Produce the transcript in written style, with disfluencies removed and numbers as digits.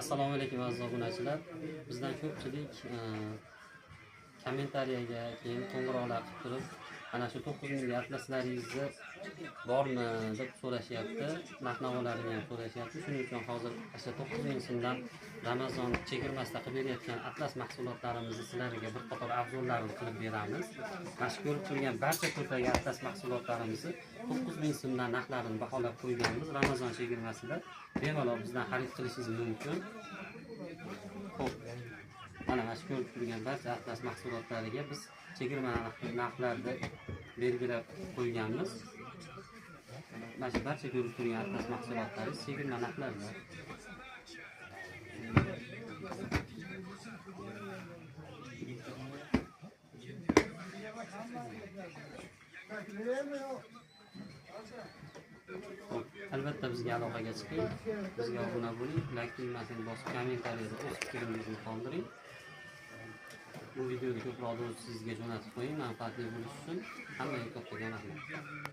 Assalomu alaykum aziz obunachilar. Bizdan ko'pchilik kommentariyaga keyin qo'ng'iroqlar qilib turib, ana shu 9000 ga atlaslaringizni bormi deb so'rashyapti. Narx-navolarini ham so'rashyapti. Shuning uchun hozir o'sha 9000 so'mdan Ramazon chegirmasida qilib berayotgan atlas mahsulotlarimizni sizlarga bir qator afzallarni qilib beramiz. Mana shu ko'rib turgan barcha turdagi atlas mahsulotlarimizni 9000 so'mdan narxlarini baholab qo'yganmiz. Ramazon chegirmasida bemalol bizdan xarid qilishingiz mumkin. Xo'p, mana shu ko'rib turgan barcha atlas mahsulotlariga biz chegirma narxlarni belgilab qo'yganmiz. Mana shu barcha ko'rib turgan atlas mahsulotlari chegirma narxlarda. Albatta bizga aloqaga chiqing, bizga obuna bo'ling, like tugmasini bosib, kommentariyada o'z fikringizni qoldiring. Bu videoni ko'proq do'stingizga jo'natib qo'ying, manfaatli bo'lishi uchun. Hammaga kattakon rahmat.